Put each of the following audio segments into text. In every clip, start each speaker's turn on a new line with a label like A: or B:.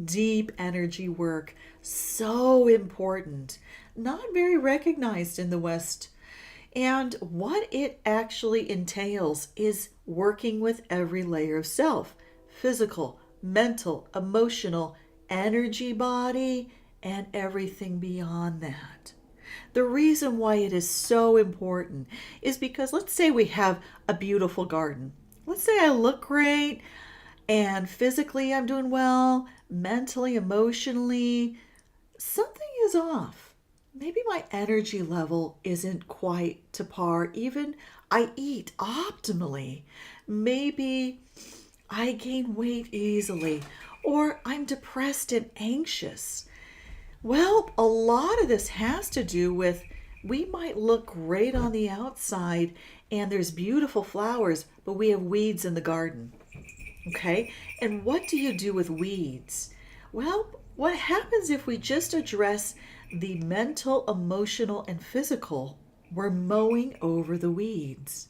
A: deep energy work. So important. Not very recognized in the West. And what it actually entails is working with every layer of self: physical, mental, emotional, energy body, and everything beyond that. The reason why it is so important is because let's say we have a beautiful garden. Let's say I look great and physically I'm doing well, mentally, emotionally, something is off. Maybe my energy level isn't quite to par. Even I eat optimally. Maybe I gain weight easily, or I'm depressed and anxious. Well, a lot of this has to do with we might look great on the outside and there's beautiful flowers, but we have weeds in the garden. Okay? And what do you do with weeds? Well, what happens if we just address the mental, emotional, and physical? We're mowing over the weeds.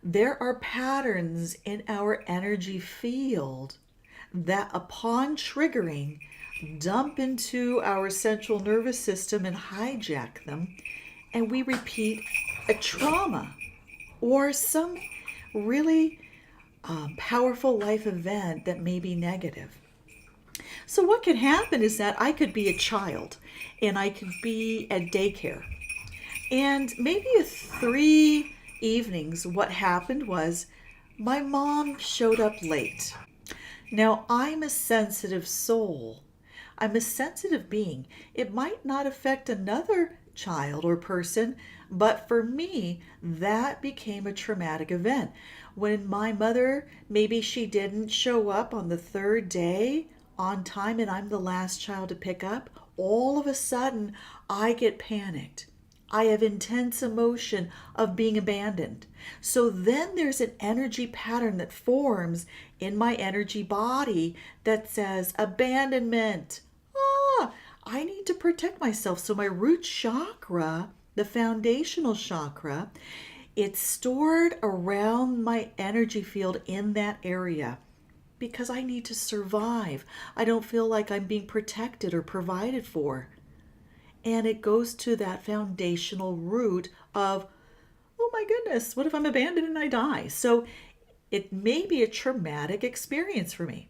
A: There are patterns in our energy field that, upon triggering, dump into our central nervous system and hijack them, and we repeat a trauma or some really powerful life event that may be negative. So, what could happen is that I could be a child and I could be at daycare. And maybe 3 evenings, what happened was my mom showed up late. Now, I'm a sensitive soul. I'm a sensitive being. It might not affect another child or person, but for me, that became a traumatic event. When my mother, maybe she didn't show up on the third day on time and I'm the last child to pick up, all of a sudden I get panicked. I have intense emotion of being abandoned. So then there's an energy pattern that forms in my energy body that says abandonment. I need to protect myself. So my root chakra, the foundational chakra, it's stored around my energy field in that area because I need to survive. I don't feel like I'm being protected or provided for. And it goes to that foundational root of, oh my goodness, what if I'm abandoned and I die? So it may be a traumatic experience for me.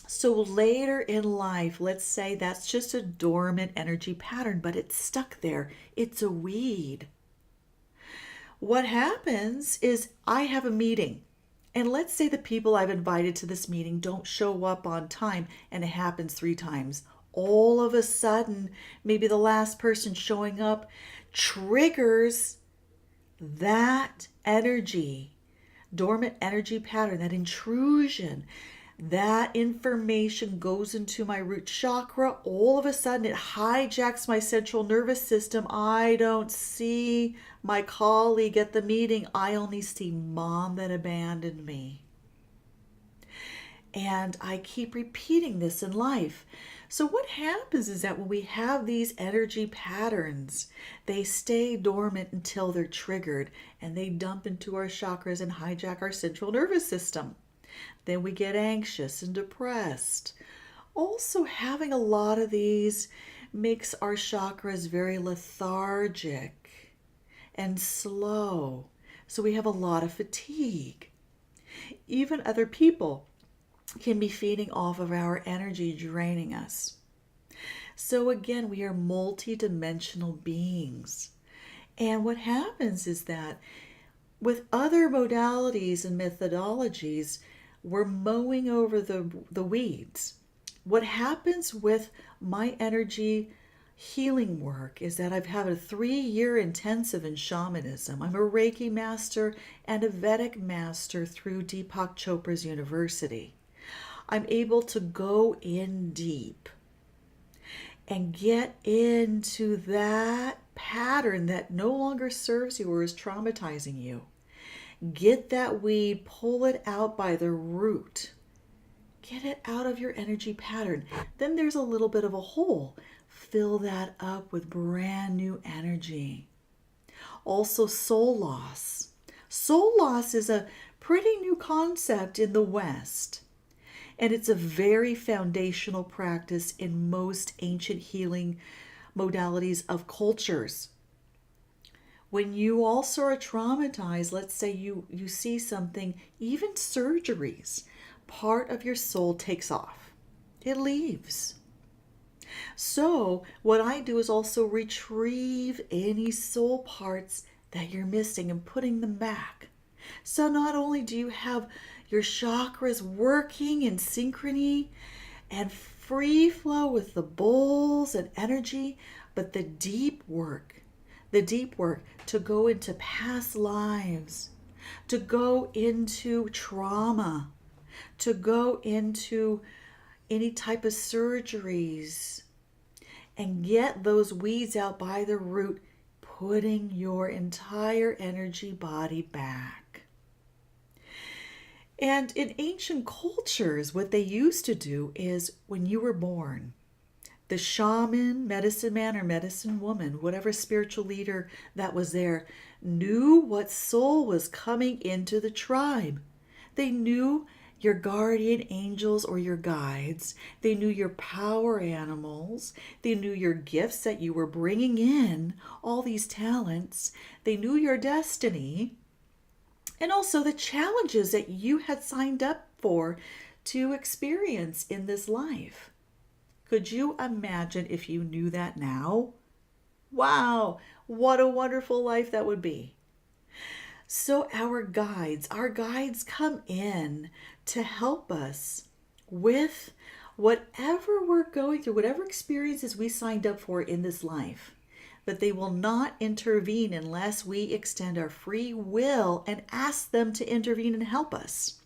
A: So later in life, let's say that's just a dormant energy pattern, but it's stuck there. It's a weed. What happens is I have a meeting, and let's say the people I've invited to this meeting don't show up on time, and it happens 3 times. All of a sudden, maybe the last person showing up triggers that energy, dormant energy pattern, that intrusion. That information goes into my root chakra. All of a sudden, it hijacks my central nervous system. I don't see my colleague at the meeting. I only see mom that abandoned me. And I keep repeating this in life. So what happens is that when we have these energy patterns, they stay dormant until they're triggered and they dump into our chakras and hijack our central nervous system. Then we get anxious and depressed. Also, having a lot of these makes our chakras very lethargic and slow. So we have a lot of fatigue. Even other people can be feeding off of our energy, draining us. So again, we are multidimensional beings. And what happens is that with other modalities and methodologies, we're mowing over the weeds. What happens with my energy healing work is that I've had a 3-year intensive in shamanism. I'm a Reiki master and a Vedic master through Deepak Chopra's university. I'm able to go in deep and get into that pattern that no longer serves you or is traumatizing you. Get that weed, pull it out by the root. Get it out of your energy pattern. Then there's a little bit of a hole. Fill that up with brand new energy. Also, soul loss. Soul loss is a pretty new concept in the West. And it's a very foundational practice in most ancient healing modalities of cultures. When you also are traumatized, let's say you see something, even surgeries, part of your soul takes off. It leaves. So what I do is also retrieve any soul parts that you're missing and putting them back. So not only do you have your chakras working in synchrony and free flow with the bowls and energy, but the deep work to go into past lives, to go into trauma, to go into any type of surgeries, and get those weeds out by the root, putting your entire energy body back. And in ancient cultures, what they used to do is when you were born, the shaman, medicine man, or medicine woman, whatever spiritual leader that was there, knew what soul was coming into the tribe. They knew your guardian angels or your guides. They knew your power animals. They knew your gifts that you were bringing in, all these talents. They knew your destiny, and also the challenges that you had signed up for to experience in this life. Could you imagine if you knew that now? Wow, what a wonderful life that would be. So our guides come in to help us with whatever we're going through, whatever experiences we signed up for in this life. But they will not intervene unless we extend our free will and ask them to intervene and help us.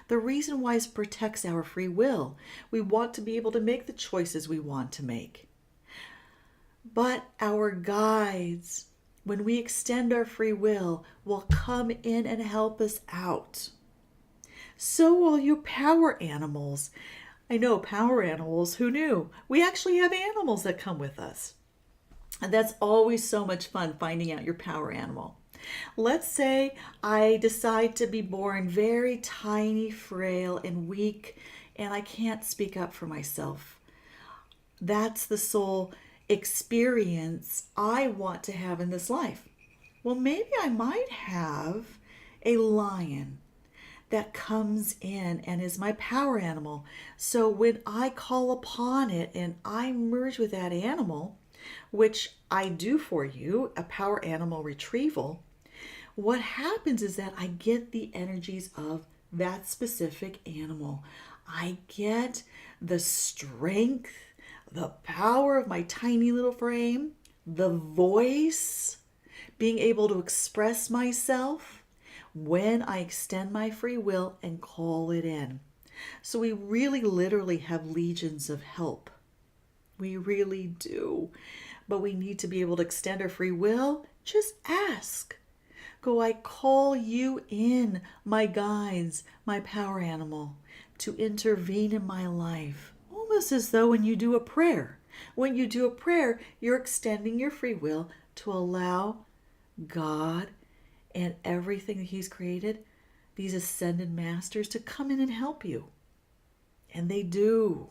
A: The reason why is protects our free will. We want to be able to make the choices we want to make. But our guides, when we extend our free will come in and help us out. So will your power animals. I know, power animals, who knew? We actually have animals that come with us. And that's always so much fun, finding out your power animal. Let's say I decide to be born very tiny, frail, and weak, and I can't speak up for myself. That's the soul experience I want to have in this life. Well, maybe I might have a lion that comes in and is my power animal. So when I call upon it and I merge with that animal, which I do for you, a power animal retrieval, what happens is that I get the energies of that specific animal. I get the strength, the power of my tiny little frame, the voice, being able to express myself when I extend my free will and call it in. So we really literally have legions of help. We really do. But we need to be able to extend our free will. Just ask. Go, I call you in, my guides, my power animal, to intervene in my life. Almost as though when you do a prayer. When you do a prayer, you're extending your free will to allow God and everything that He's created, these ascended masters, to come in and help you. And they do.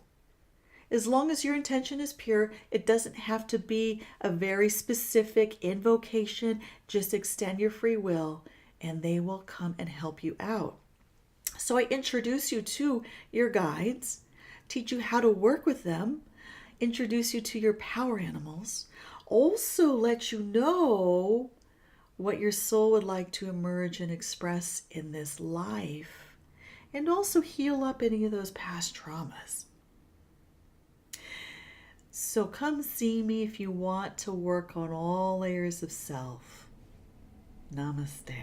A: As long as your intention is pure, it doesn't have to be a very specific invocation. Just extend your free will and they will come and help you out. So I introduce you to your guides, teach you how to work with them, introduce you to your power animals, also let you know what your soul would like to emerge and express in this life, and also heal up any of those past traumas. So come see me if you want to work on all layers of self. Namaste.